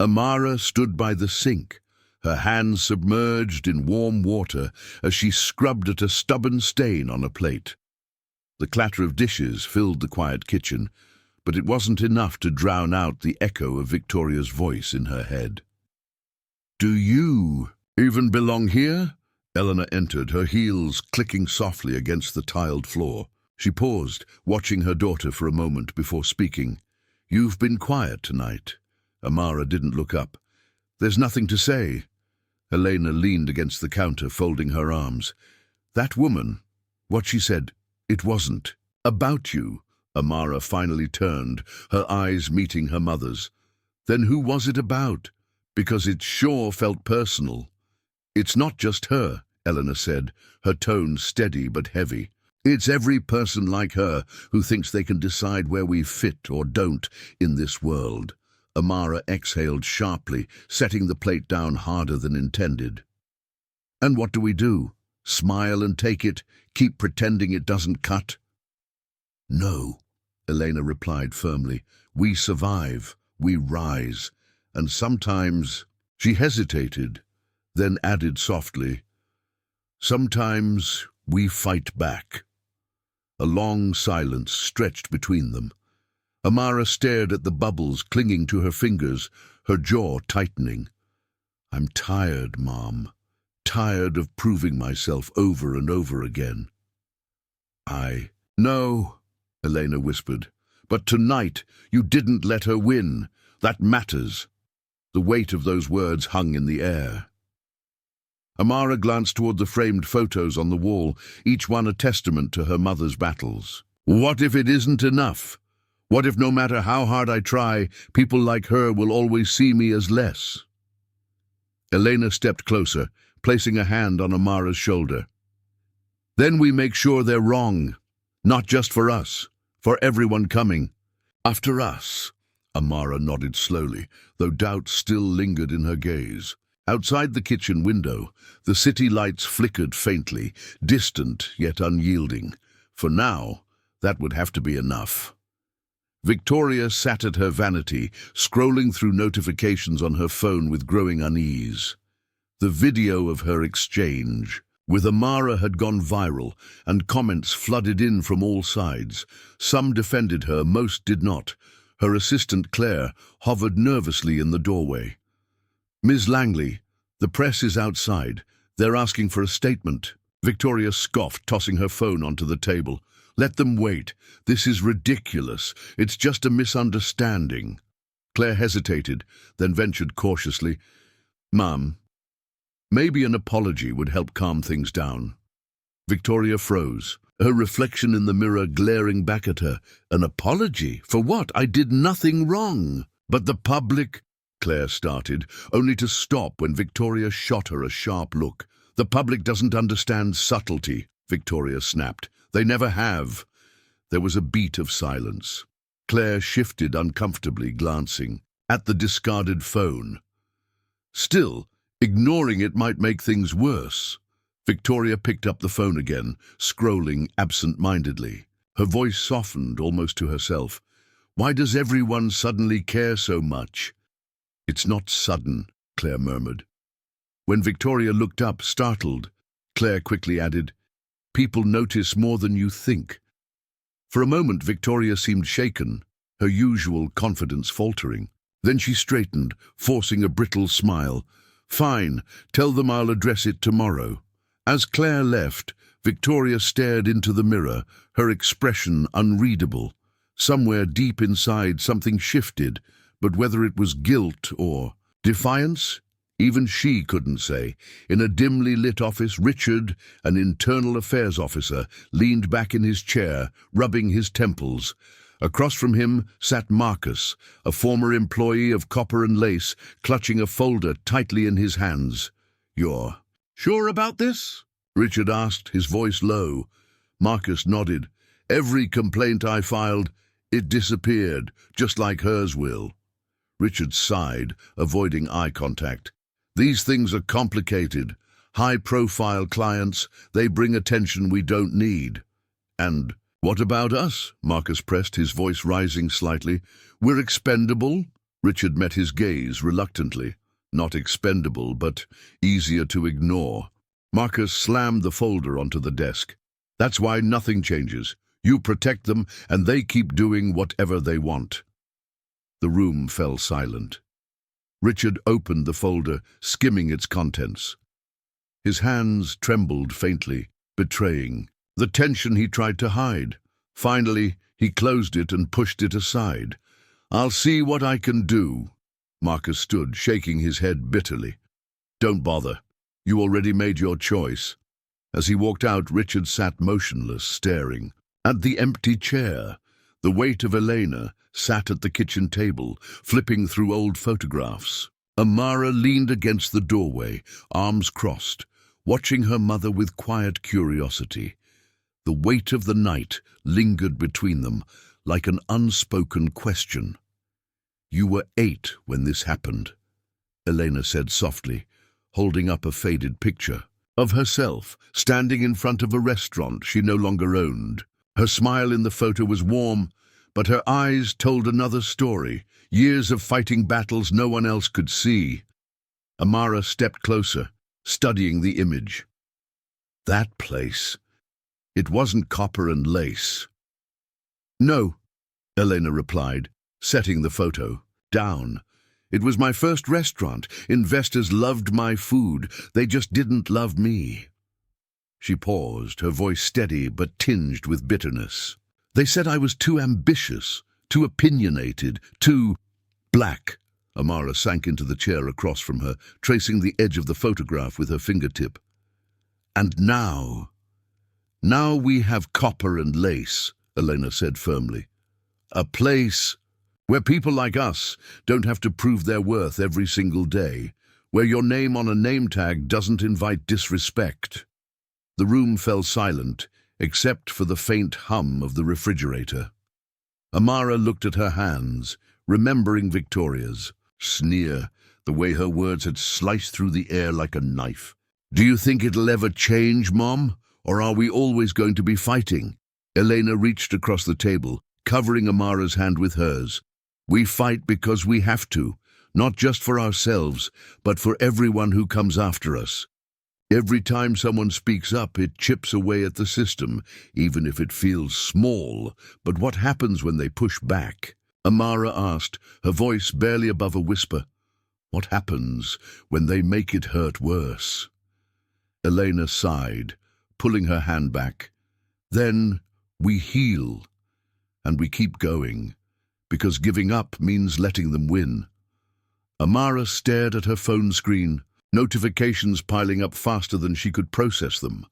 Amara stood by the sink, her hands submerged in warm water as she scrubbed at a stubborn stain on a plate. The clatter of dishes filled the quiet kitchen, but it wasn't enough to drown out the echo of Victoria's voice in her head. "Do you even belong here?" Elena entered, her heels clicking softly against the tiled floor. She paused, watching her daughter for a moment before speaking. "You've been quiet tonight." Amara didn't look up. "There's nothing to say." Elena leaned against the counter, folding her arms. "That woman, what she said, it wasn't about you." Amara finally turned, her eyes meeting her mother's. "Then who was it about? Because it sure felt personal." "It's not just her," Elena said, her tone steady but heavy. "It's every person like her who thinks they can decide where we fit or don't in this world." Amara exhaled sharply, setting the plate down harder than intended. "And what do we do? Smile and take it? Keep pretending it doesn't cut?" "No," Elena replied firmly. "We survive, we rise, and sometimes—" She hesitated, then added softly, "sometimes we fight back." A long silence stretched between them. Amara stared at the bubbles clinging to her fingers, her jaw tightening. "I'm tired, Mom. Tired of proving myself over and over again." "No," Elena whispered. "But tonight you didn't let her win. That matters." The weight of those words hung in the air. Amara glanced toward the framed photos on the wall, each one a testament to her mother's battles. "What if it isn't enough? What if no matter how hard I try, people like her will always see me as less?" Elena stepped closer, placing a hand on Amara's shoulder. "Then we make sure they're wrong. Not just for us, for everyone coming after us." Amara nodded slowly, though doubt still lingered in her gaze. Outside the kitchen window, the city lights flickered faintly, distant yet unyielding. For now, that would have to be enough. Victoria sat at her vanity, scrolling through notifications on her phone with growing unease. The video of her exchange with Amara had gone viral, and comments flooded in from all sides. Some defended her, most did not. Her assistant Claire hovered nervously in the doorway. "Ms. Langley, the press is outside. They're asking for a statement." Victoria scoffed, tossing her phone onto the table. "Let them wait. This is ridiculous. It's just a misunderstanding." Claire hesitated, then ventured cautiously, "Ma'am, maybe an apology would help calm things down." Victoria froze, her reflection in the mirror glaring back at her. "An apology? For what? I did nothing wrong." "But the public—" Claire started, only to stop when Victoria shot her a sharp look. "The public doesn't understand subtlety," Victoria snapped. "They never have." There was a beat of silence. Claire shifted uncomfortably, glancing at the discarded phone. Still, ignoring it might make things worse. Victoria picked up the phone again, scrolling absent-mindedly. Her voice softened almost to herself. "Why does everyone suddenly care so much?" "It's not sudden," Claire murmured. When Victoria looked up, startled, Claire quickly added, "People notice more than you think." For a moment, Victoria seemed shaken, her usual confidence faltering. Then she straightened, forcing a brittle smile. "Fine, tell them I'll address it tomorrow." As Claire left, Victoria stared into the mirror, her expression unreadable. Somewhere deep inside, something shifted, but whether it was guilt or defiance, even she couldn't say. In a dimly lit office, Richard, an internal affairs officer, leaned back in his chair, rubbing his temples. Across from him sat Marcus, a former employee of Copper and Lace, clutching a folder tightly in his hands. "You're sure about this?" Richard asked, his voice low. Marcus nodded. "Every complaint I filed, it disappeared, just like hers will." Richard sighed, avoiding eye contact. "These things are complicated. High-profile clients, they bring attention we don't need." "And what about us?" Marcus pressed, his voice rising slightly. "We're expendable. Richard met his gaze reluctantly, not expendable, but easier to ignore. Marcus slammed the folder onto the desk. That's why nothing changes. You protect them, and they keep doing whatever they want. The room fell silent. Richard opened the folder, skimming its contents. His hands trembled faintly, betraying the tension he tried to hide. Finally, he closed it and pushed it aside. I'll see what I can do. Marcus stood, shaking his head bitterly. Don't bother. You already made your choice. As he walked out, Richard sat motionless, staring at the empty chair. The weight of Elena sat at the kitchen table, flipping through old photographs. Amara leaned against the doorway, arms crossed, watching her mother with quiet curiosity. The weight of the night lingered between them, like an unspoken question. You were 8 when this happened, Elena said softly, holding up a faded picture of herself, standing in front of a restaurant she no longer owned. Her smile in the photo was warm, but her eyes told another story, years of fighting battles no one else could see. Amara stepped closer, studying the image. That place. It wasn't copper and lace. No, Elena replied, setting the photo down. It was my first restaurant. Investors loved my food. They just didn't love me. She paused, her voice steady but tinged with bitterness. They said I was too ambitious, too opinionated, too black. Amara sank into the chair across from her, tracing the edge of the photograph with her fingertip. And now we have copper and lace, Elena said firmly. A place where people like us don't have to prove their worth every single day, where your name on a name tag doesn't invite disrespect. The room fell silent, except for the faint hum of the refrigerator. Amara looked at her hands, remembering Victoria's sneer, the way her words had sliced through the air like a knife. Do you think it'll ever change, Mom? Or are we always going to be fighting? Elena reached across the table, covering Amara's hand with hers. We fight because we have to, not just for ourselves, but for everyone who comes after us. Every time someone speaks up, it chips away at the system, even if it feels small. But what happens when they push back? Amara asked, her voice barely above a whisper. What happens when they make it hurt worse? Elena sighed, pulling her hand back. Then we heal, and we keep going, because giving up means letting them win. Amara stared at her phone screen, notifications piling up faster than she could process them.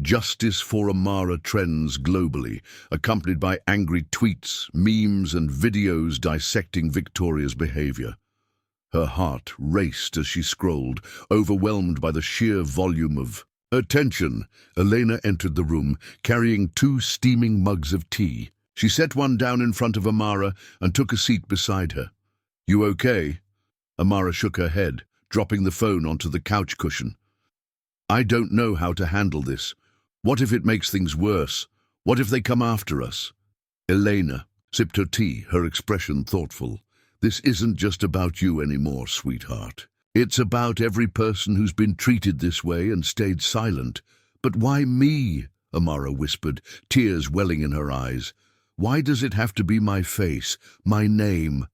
Justice for Amara trends globally, accompanied by angry tweets, memes, and videos dissecting Victoria's behavior. Her heart raced as she scrolled, overwhelmed by the sheer volume of attention. Elena entered the room, carrying 2 steaming mugs of tea. She set one down in front of Amara and took a seat beside her. You okay? Amara shook her head, dropping the phone onto the couch cushion. I don't know how to handle this. What if it makes things worse? What if they come after us? Elena sipped her tea, her expression thoughtful. This isn't just about you anymore, sweetheart. It's about every person who's been treated this way and stayed silent. But why me? Amara whispered, tears welling in her eyes. Why does it have to be my face, my name?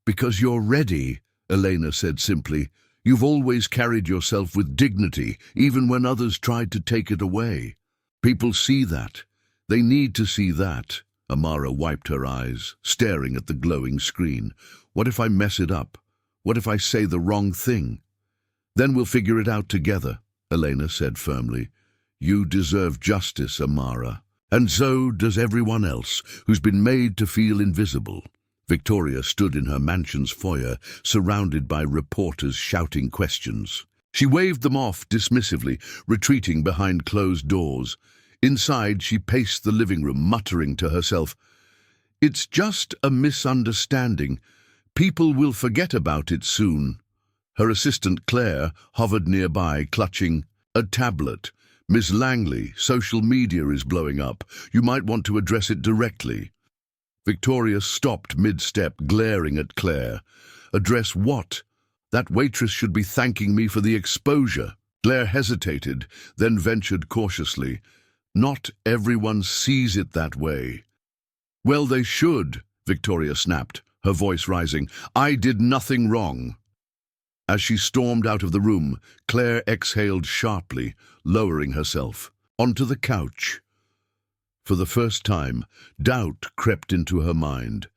Because you're ready, Elena said simply. You've always carried yourself with dignity, even when others tried to take it away. People see that. They need to see that. Amara wiped her eyes, staring at the glowing screen. What if I mess it up? What if I say the wrong thing? Then we'll figure it out together, Elena said firmly. You deserve justice, Amara. And so does everyone else who's been made to feel invisible. Victoria stood in her mansion's foyer, surrounded by reporters shouting questions. She waved them off dismissively, retreating behind closed doors. Inside, she paced the living room, muttering to herself, It's just a misunderstanding. People will forget about it soon. Her assistant Claire hovered nearby, clutching a tablet. Miss Langley, social media is blowing up. You might want to address it directly. Victoria stopped mid-step, glaring at Claire. Address what? That waitress should be thanking me for the exposure. Claire hesitated, then ventured cautiously. Not everyone sees it that way. Well, they should, Victoria snapped, her voice rising. I did nothing wrong. As she stormed out of the room, Claire exhaled sharply, lowering herself onto the couch. For the first time, doubt crept into her mind.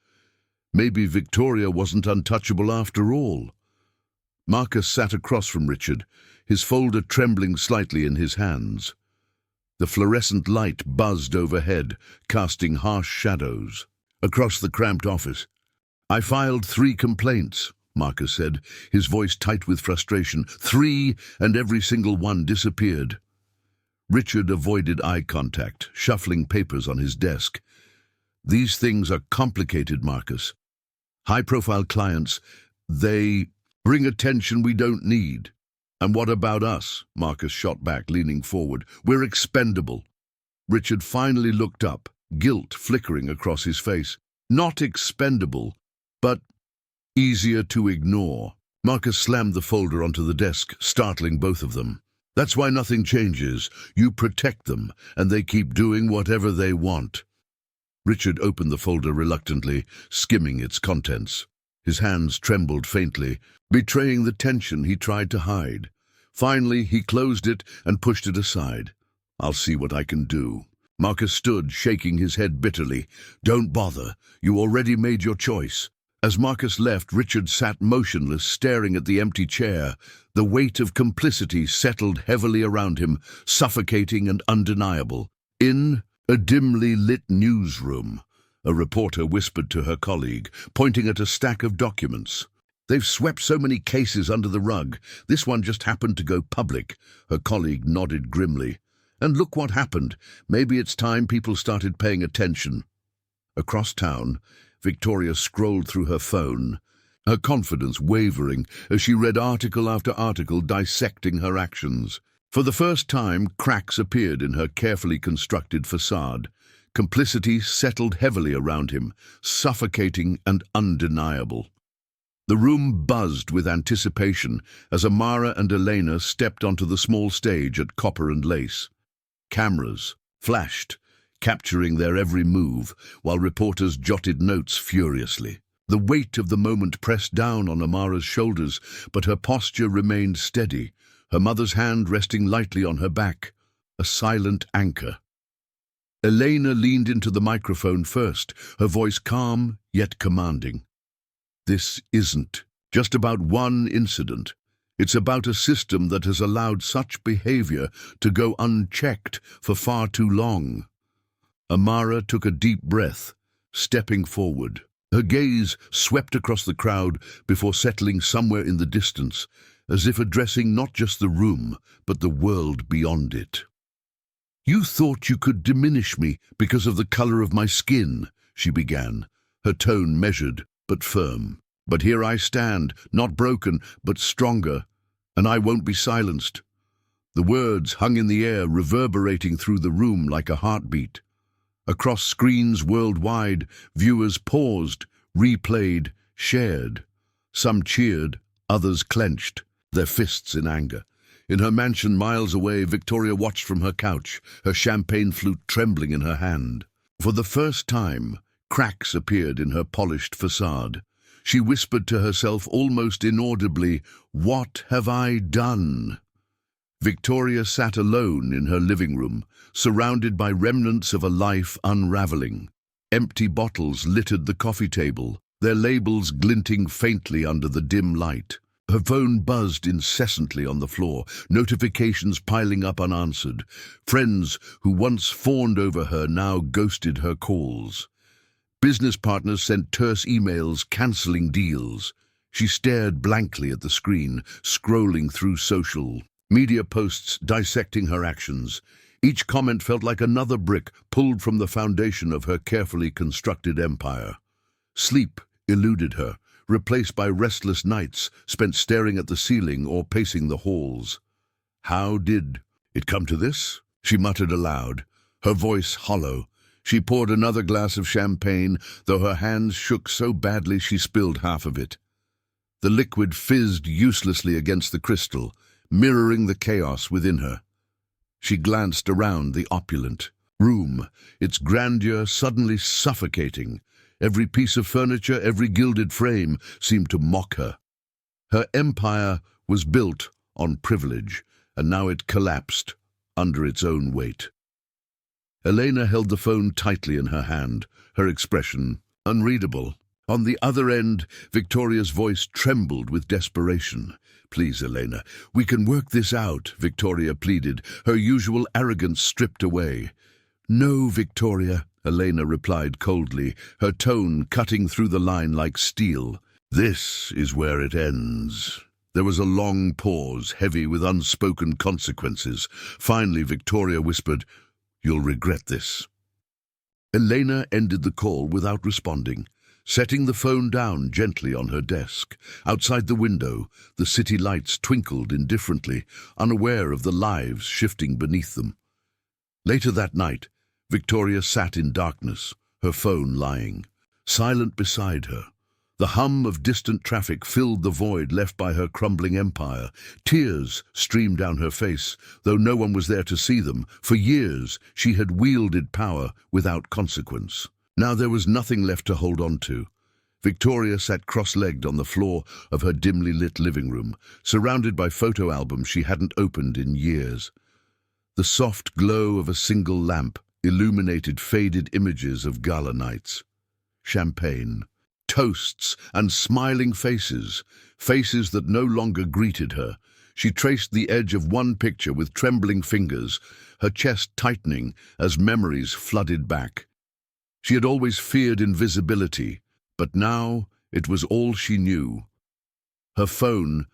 Maybe Victoria wasn't untouchable after all. Marcus sat across from Richard, his folder trembling slightly in his hands. The fluorescent light buzzed overhead, casting harsh shadows across the cramped office. I filed 3 complaints, Marcus said, his voice tight with frustration. 3, and every single one disappeared. Richard avoided eye contact, shuffling papers on his desk. These things are complicated, Marcus. High-profile clients, they bring attention we don't need. And what about us? Marcus shot back, leaning forward. We're expendable. Richard finally looked up, guilt flickering across his face. Not expendable, but easier to ignore. Marcus slammed the folder onto the desk, startling both of them. That's why nothing changes. You protect them, and they keep doing whatever they want. Richard opened the folder reluctantly, skimming its contents. His hands trembled faintly, betraying the tension he tried to hide. Finally, he closed it and pushed it aside. I'll see what I can do. Marcus stood, shaking his head bitterly. Don't bother. You already made your choice. As Marcus left, Richard sat motionless, staring at the empty chair. The weight of complicity settled heavily around him, suffocating and undeniable. In a dimly lit newsroom, a reporter whispered to her colleague, pointing at a stack of documents. They've swept so many cases under the rug. This one just happened to go public. Her colleague nodded grimly. And look what happened. Maybe it's time people started paying attention. Across town, Victoria scrolled through her phone, her confidence wavering as she read article after article dissecting her actions. For the first time, cracks appeared in her carefully constructed facade. Complicity settled heavily around him, suffocating and undeniable. The room buzzed with anticipation as Amara and Elena stepped onto the small stage at Copper and Lace. Cameras flashed, capturing their every move, while reporters jotted notes furiously. The weight of the moment pressed down on Amara's shoulders, but her posture remained steady, her mother's hand resting lightly on her back, a silent anchor. Elena leaned into the microphone first, her voice calm yet commanding. This isn't just about one incident. It's about a system that has allowed such behavior to go unchecked for far too long. Amara took a deep breath, stepping forward. Her gaze swept across the crowd before settling somewhere in the distance, as if addressing not just the room, but the world beyond it. You thought you could diminish me because of the color of my skin, she began, her tone measured but firm. But here I stand, not broken, but stronger, and I won't be silenced. The words hung in the air, reverberating through the room like a heartbeat. Across screens worldwide, viewers paused, replayed, shared. Some cheered, others clenched, their fists in anger. In her mansion miles away, Victoria watched from her couch, her champagne flute trembling in her hand. For the first time, cracks appeared in her polished facade. She whispered to herself almost inaudibly, "What have I done?" Victoria sat alone in her living room, surrounded by remnants of a life unraveling. Empty bottles littered the coffee table, their labels glinting faintly under the dim light. Her phone buzzed incessantly on the floor, notifications piling up unanswered. Friends who once fawned over her now ghosted her calls. Business partners sent terse emails cancelling deals. She stared blankly at the screen, scrolling through social media posts dissecting her actions. Each comment felt like another brick pulled from the foundation of her carefully constructed empire. Sleep eluded her, replaced by restless nights spent staring at the ceiling or pacing the halls. How did it come to this? She muttered aloud, her voice hollow. She poured another glass of champagne, though her hands shook so badly she spilled half of it. The liquid fizzed uselessly against the crystal, mirroring the chaos within her. She glanced around the opulent room, its grandeur suddenly suffocating. Every piece of furniture, every gilded frame seemed to mock her. Her empire was built on privilege, and now it collapsed under its own weight. Elena held the phone tightly in her hand, her expression unreadable. On the other end, Victoria's voice trembled with desperation. "Please, Elena, we can work this out," Victoria pleaded, her usual arrogance stripped away. "No, Victoria," Elena replied coldly, her tone cutting through the line like steel. "This is where it ends." There was a long pause, heavy with unspoken consequences. Finally, Victoria whispered, "You'll regret this." Elena ended the call without responding, setting the phone down gently on her desk. Outside the window, the city lights twinkled indifferently, unaware of the lives shifting beneath them. Later that night, Victoria sat in darkness, her phone lying, silent beside her. The hum of distant traffic filled the void left by her crumbling empire. Tears streamed down her face, though no one was there to see them. For years, she had wielded power without consequence. Now there was nothing left to hold on to. Victoria sat cross-legged on the floor of her dimly lit living room, surrounded by photo albums she hadn't opened in years. The soft glow of a single lamp illuminated faded images of gala nights, champagne, toasts, and smiling faces, faces that no longer greeted her. She traced the edge of one picture with trembling fingers, her chest tightening as memories flooded back. She had always feared invisibility, but now it was all she knew. Her phone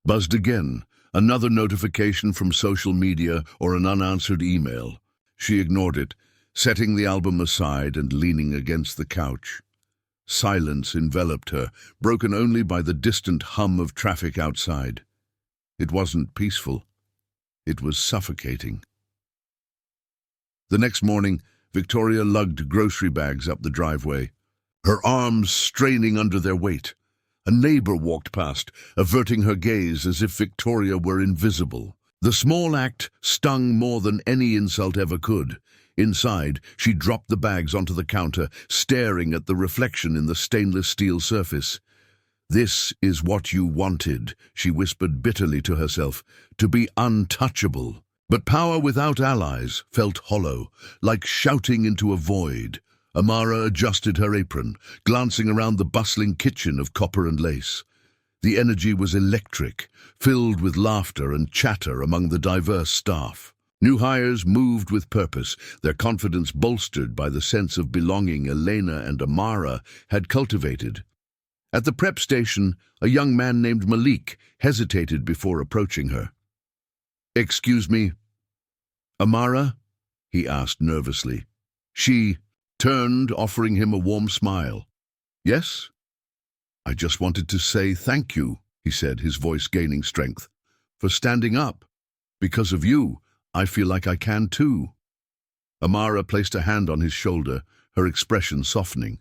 buzzed again, another notification from social media or an unanswered email. She ignored it, setting the album aside and leaning against the couch. Silence enveloped her, broken only by the distant hum of traffic outside. It wasn't peaceful. It was suffocating. The next morning, Victoria lugged grocery bags up the driveway, her arms straining under their weight. A neighbor walked past, averting her gaze as if Victoria were invisible. The small act stung more than any insult ever could. Inside, she dropped the bags onto the counter, staring at the reflection in the stainless steel surface. "This is what you wanted," she whispered bitterly to herself, "to be untouchable." But power without allies felt hollow, like shouting into a void. Amara adjusted her apron, glancing around the bustling kitchen of copper and lace. The energy was electric, filled with laughter and chatter among the diverse staff. New hires moved with purpose, their confidence bolstered by the sense of belonging Elena and Amara had cultivated. At the prep station, a young man named Malik hesitated before approaching her. "Excuse me, Amara?" he asked nervously. She turned, offering him a warm smile. "Yes?" "I just wanted to say thank you," he said, his voice gaining strength, "for standing up. Because of you, I feel like I can too." Amara placed a hand on his shoulder, her expression softening.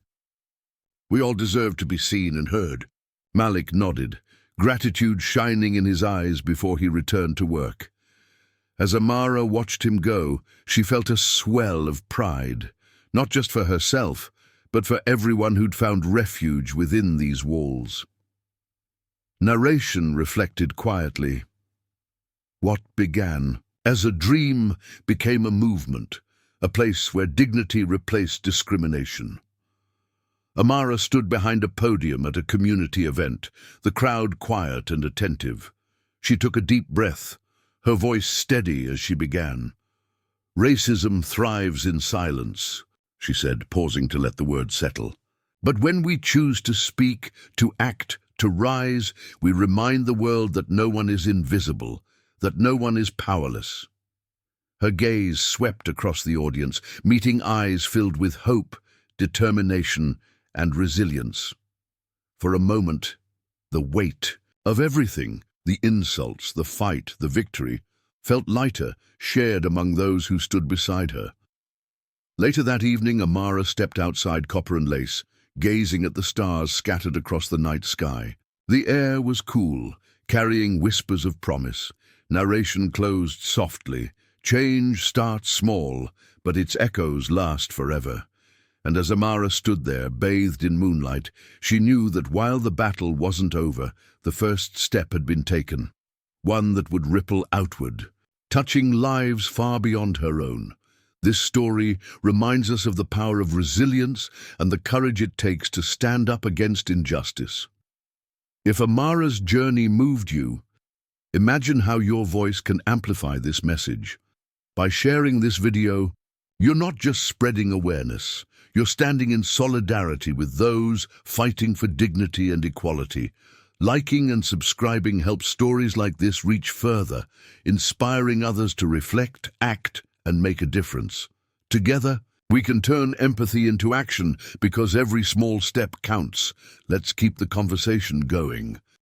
"We all deserve to be seen and heard." Malik nodded, gratitude shining in his eyes before he returned to work. As Amara watched him go, she felt a swell of pride, not just for herself, but for everyone who'd found refuge within these walls. Narration reflected quietly. What began as a dream became a movement, a place where dignity replaced discrimination. Amara stood behind a podium at a community event, the crowd quiet and attentive. She took a deep breath, her voice steady as she began. "Racism thrives in silence," she said, pausing to let the words settle. "But when we choose to speak, to act, to rise, we remind the world that no one is invisible, that no one is powerless." Her gaze swept across the audience, meeting eyes filled with hope, determination, and resilience. For a moment, the weight of everything, the insults, the fight, the victory, felt lighter, shared among those who stood beside her. Later that evening, Amara stepped outside Copper and Lace, gazing at the stars scattered across the night sky. The air was cool, carrying whispers of promise. Narration closed softly. Change starts small, but its echoes last forever. And as Amara stood there, bathed in moonlight, she knew that while the battle wasn't over, the first step had been taken. One that would ripple outward, touching lives far beyond her own. This story reminds us of the power of resilience and the courage it takes to stand up against injustice. If Amara's journey moved you, imagine how your voice can amplify this message. By sharing this video, you're not just spreading awareness, you're standing in solidarity with those fighting for dignity and equality. Liking and subscribing helps stories like this reach further, inspiring others to reflect, act, and make a difference. Together, we can turn empathy into action because every small step counts. Let's keep the conversation going.